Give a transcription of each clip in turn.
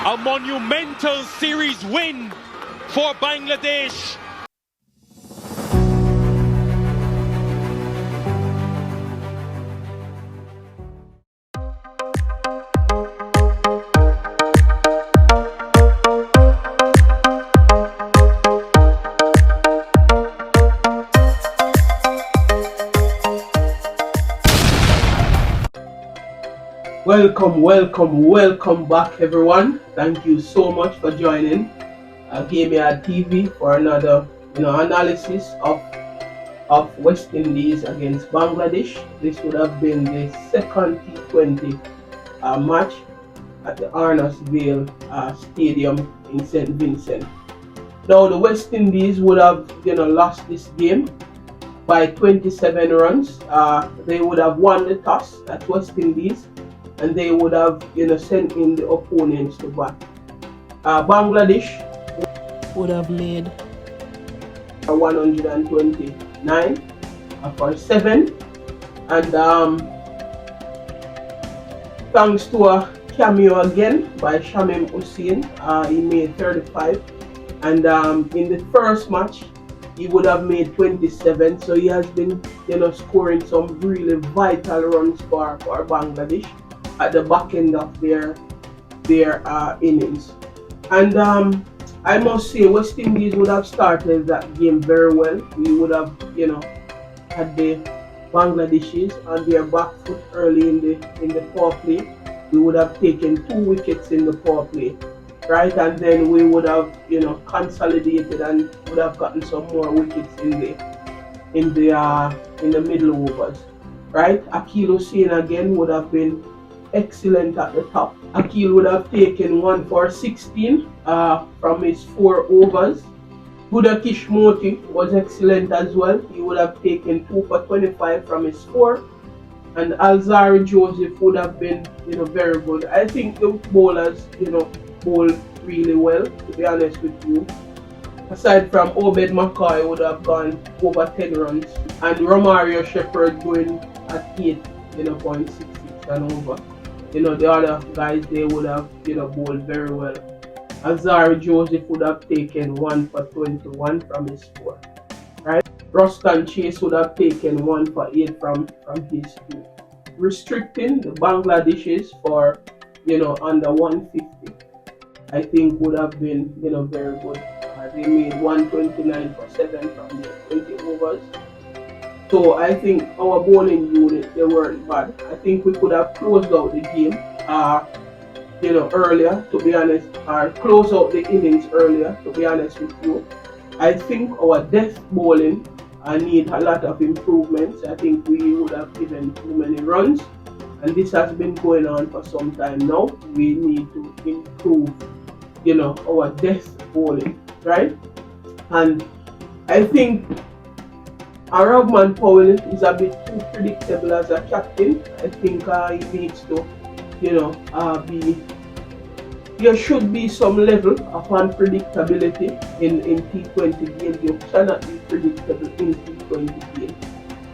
A monumental series win for Bangladesh. Welcome back, everyone. Thank you so much for joining Gameyard TV for another analysis of West Indies against Bangladesh. This would have been the second T20 match at the Arnos Vale Stadium in St Vincent. Now the West Indies would have lost this game by 27 runs. They would have won the toss at West Indies, and they would have sent in the opponents to bat. Bangladesh would have made 129 for 7, and thanks to a cameo again by Shamim Hossain, he made 35, and in the first match he would have made 27, so he has been scoring some really vital runs for Bangladesh at the back end of their innings. And I must say, West Indies would have started that game very well. We would have had the Bangladeshis on their back foot early in the power play. We would have taken 2 wickets in the power play, right? And then we would have consolidated and would have gotten some more wickets in the middle overs, right? Akil Hossain again would have been excellent at the top. Akil would have taken 1 for 16 from his 4 overs. Buddha Kishmoti was excellent as well. He would have taken 2 for 25 from his 4. And Alzari Joseph would have been very good. I think the bowlers bowled really well, to be honest with you. Aside from Obed McCoy would have gone over 10 runs, and Romario Shepherd going at 8.66 and over. The other guys, they would have bowled very well. Alzari Joseph would have taken 1 for 21 from his 4, right? Ruston Chase would have taken 1 for 8 from his 2. Restricting the Bangladeshis for under 150, I think would have been very good. They made 129 for 7 from their 20 overs. So I think our bowling unit, they weren't bad. I think we could have closed out the game earlier, to be honest, or close out the innings earlier, to be honest with you. I think our death bowling need a lot of improvements. I think we would have given too many runs, and this has been going on for some time now. We need to improve our death bowling, right? And I think Rahman Powell is a bit too predictable as a captain. I think he needs to there should be some level of unpredictability in T20 games. You cannot be predictable in T20 games.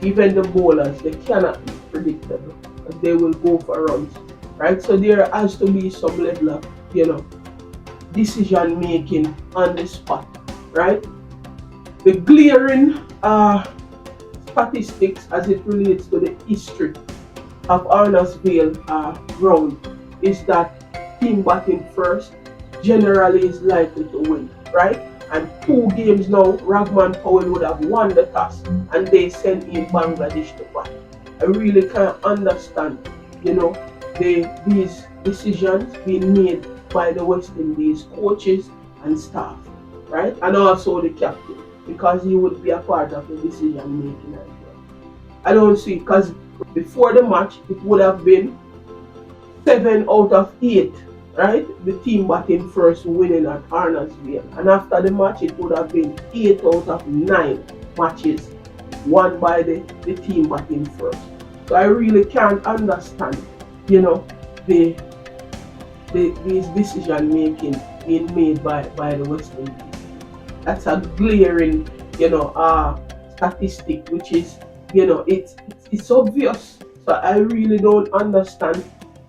Even the bowlers, they cannot be predictable because they will go for runs, right? So there has to be some level of decision making on the spot, right? The glaring statistics as it relates to the history of Arnos Vale Ground is that team batting first generally is likely to win, right? And 2 games now, Rahman Powell would have won the toss and they sent in Bangladesh to bat. I really can't understand, these decisions being made by the West Indies coaches and staff, right? And also the captain, because he would be a part of the decision making as well. I don't see, because before the match it would have been 7 out of 8, right? The team batting first winning at Arnos Vale, and after the match it would have been 8 out of 9 matches won by the team batting first. So I really can't understand, these decision making being made by the West Indies. That's a glaring, statistic, which is, it's obvious. So I really don't understand,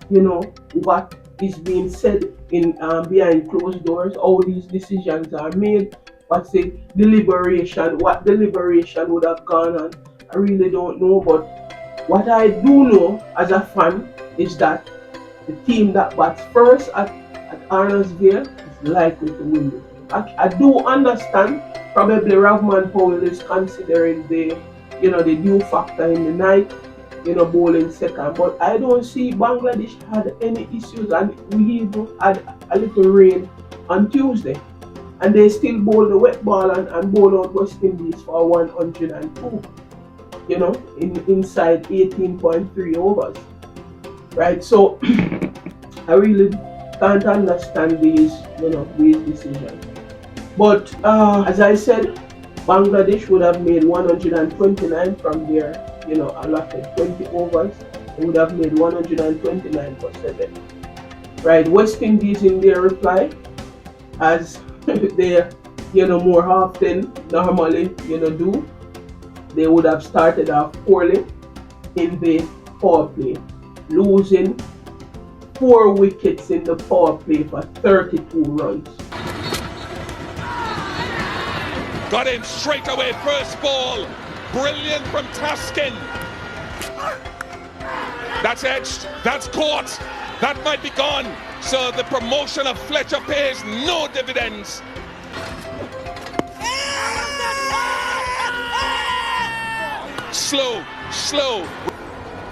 what is being said in behind closed doors, how these decisions are made, what deliberation would have gone on. I really don't know, but what I do know as a fan is that the team that bats first at Arnos Vale is likely to win the game. I do understand probably Ravman Powell is considering the due factor in the night, bowling second. But I don't see Bangladesh had any issues, and we even had a little rain on Tuesday. And they still bowl the wet ball and bowl out West Indies for 102, inside 18.3 overs. Right? So I really can't understand these decisions. But as I said, Bangladesh would have made 129 from their allotted 20 overs. They would have made 129 for 7. Right, West Indies in their reply, as they more often normally do, they would have started off poorly in the power play, losing 4 wickets in the power play for 32 runs. Got him straight away, first ball. Brilliant from Taskin. That's edged, that's caught, that might be gone. So the promotion of Fletcher pays no dividends. Slow.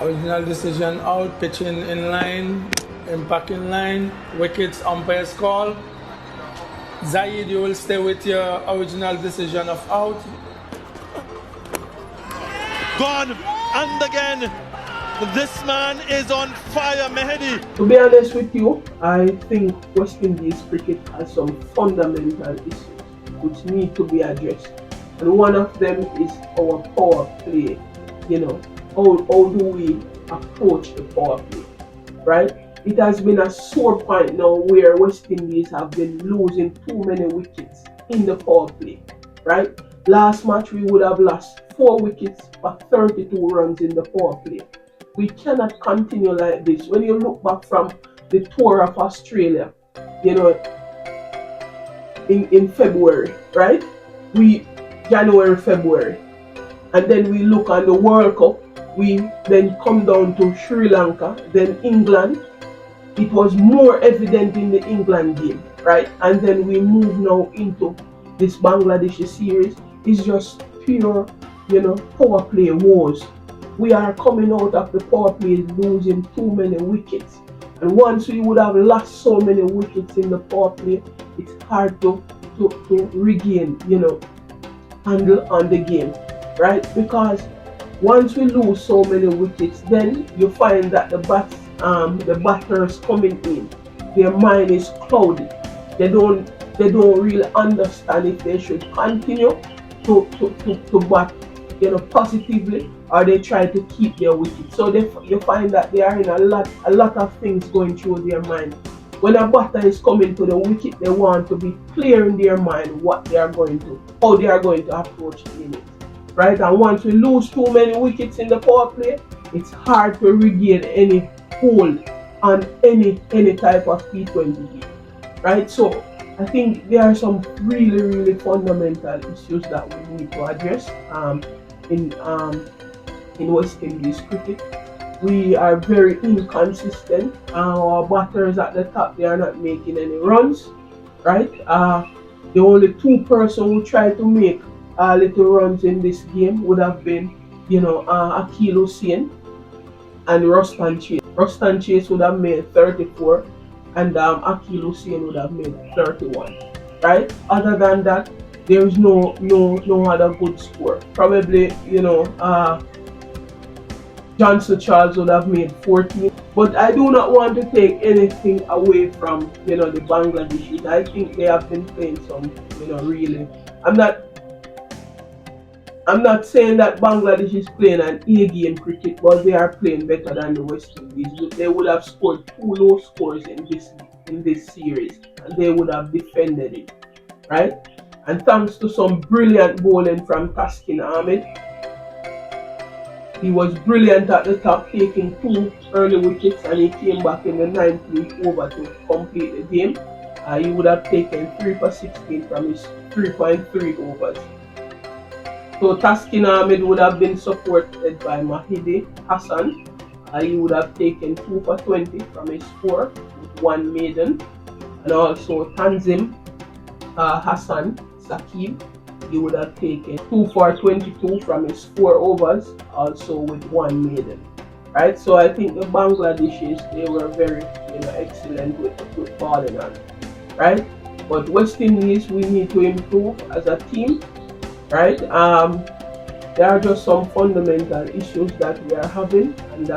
Original decision out, pitching in line, impact in line, wickets, umpire's call. Zaid, you will stay with your original decision of out. Gone, and again, this man is on fire, Mahedi. To be honest with you, I think West Indies cricket has some fundamental issues which need to be addressed. And one of them is our power play. How do we approach the power play, right? It has been a sore point now where West Indies have been losing too many wickets in the power play, right? Last match we would have lost 4 wickets for 32 runs in the power play. We cannot continue like this. When you look back from the tour of Australia, in February, right? January, February. And then we look on the World Cup. We then come down to Sri Lanka, then England. It was more evident in the England game, right? And then we move now into this Bangladesh series. It's just pure, power play woes. We are coming out of the power play losing too many wickets. And once we would have lost so many wickets in the power play, it's hard to regain, handle on the game, right? Because once we lose so many wickets, then you find that the batters coming in, their mind is cloudy. They don't really understand if they should continue to bat, positively, or they try to keep their wickets. So you find that they are in a lot of things going through their mind. When a batter is coming to the wicket, they want to be clear in their mind how they are going to approach the innings, right? And once we lose too many wickets in the power play, it's hard to regain any hold on any type of T20 game, right? So I think there are some really fundamental issues that we need to address in West Indies cricket. We are very inconsistent. Our batters at the top, they are not making any runs, right? The only 2 persons who tried to make little runs in this game would have been, Akil Hossain and Rustan Chase. Rustan Chase would have made 34, and Akil Hossain would have made 31, right? Other than that, there is no other good score. Probably, Johnson Charles would have made 14. But I do not want to take anything away from, the Bangladeshis. I think they have been playing some, really. I'm not saying that Bangladesh is playing an A-game cricket, but they are playing better than the West Indies. They would have scored 2 low scores in this series, and they would have defended it, right? And thanks to some brilliant bowling from Taskin Ahmed, He was brilliant at the top, taking 2 early wickets, and he came back in the 19th over to complete the game. He would have taken 3 for 16 from his 3.3 overs. So Taskin Ahmed would have been supported by Mahedi Hasan. He would have taken 2 for 20 from his 4 with 1 maiden. And also Tanzim Hassan Saqib, he would have taken 2 for 22 from his 4 overs, also with 1 maiden. Right, so I think the Bangladeshis, they were very excellent with bowling on. Right, but West Indies, we need to improve as a team. Right, there are just some fundamental issues that we are having, and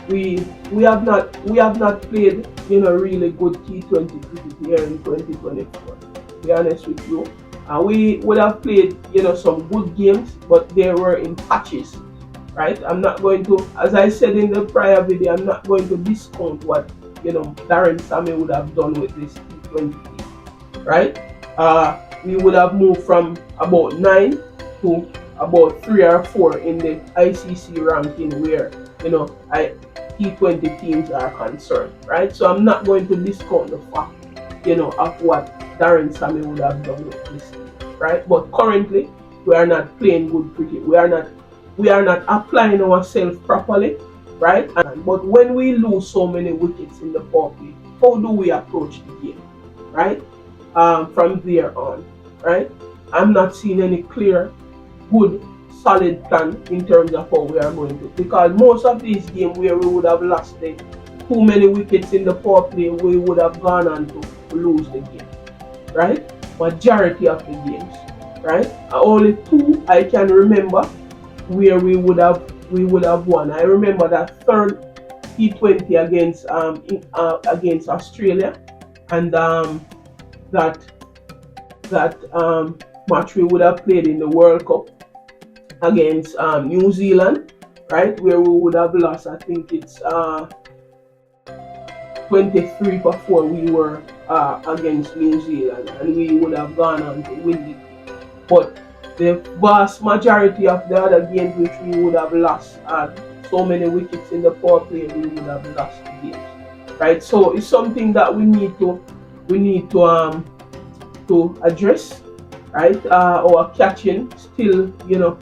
we have not played really good T20 cricket here in 2024. To be honest with you, we would have played some good games, but they were in patches. Right, I'm not going to, as I said in the prior video, I'm not going to discount what Darren Sammy would have done with this T20 team. Right, we would have moved from about 9 to about 3 or 4 in the ICC ranking where T20 teams are concerned. Right, so I'm not going to discount the fact of what Darren Sammy would have done with this team. Right, but currently we are not playing good cricket. We are not applying ourselves properly. Right, but when we lose so many wickets in the power play, how do we approach the game? Right, from there on. Right, I'm not seeing any clear, good, solid plan in terms of how we are going to, because most of these games where we would have lost too many wickets in the power play, we would have gone on to lose the game. Right, majority of the games. Right, only 2 I can remember where we would have won. I remember that third T20 against Australia, and that match we would have played in the World Cup against New Zealand, right, where we would have lost. I think it's 23 for 4 we were against New Zealand, and we would have gone on to win it. But the vast majority of the other games which we would have lost, so many wickets in the power play, we would have lost the games. Right, so it's something that we need to address. Right, our catching still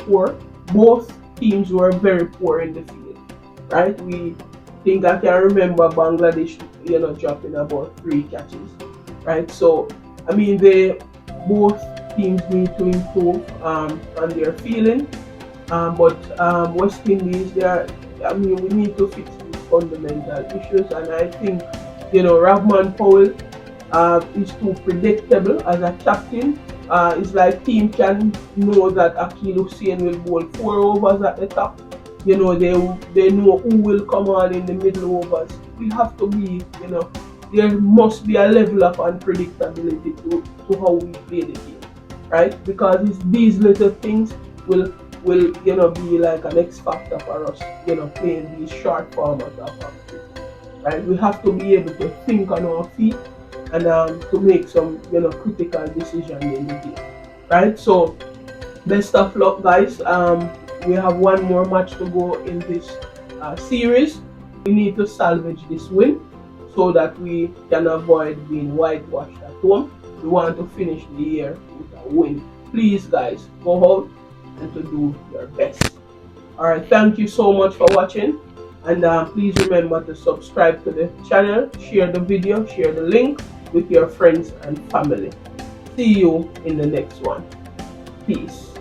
poor. Both teams were very poor in the field. Right, we think I can remember Bangladesh dropping about 3 catches. Right, so I mean both teams need to improve on their feeling, but West Indies, we need to fix these fundamental issues, and I think Rahman Powell is too predictable as a captain. It's like team can know that Akil Hussain will bowl 4 overs at the top. They know who will come on in the middle overs. We have to be, there must be a level of unpredictability to how we play the game. Right, because these little things will be like an X factor for us, playing these short formats of cricket. Right, we have to be able to think on our feet and to make some critical decisions in the game. Right, so best of luck, guys. We have one more match to go in this series. We need to salvage this win so that we can avoid being whitewashed at home. We want to finish the year with a win. Please, guys, go out and to do your best. Alright, thank you so much for watching, and please remember to subscribe to the channel, share the video, share the link with your friends and family. See you in the next one. Peace.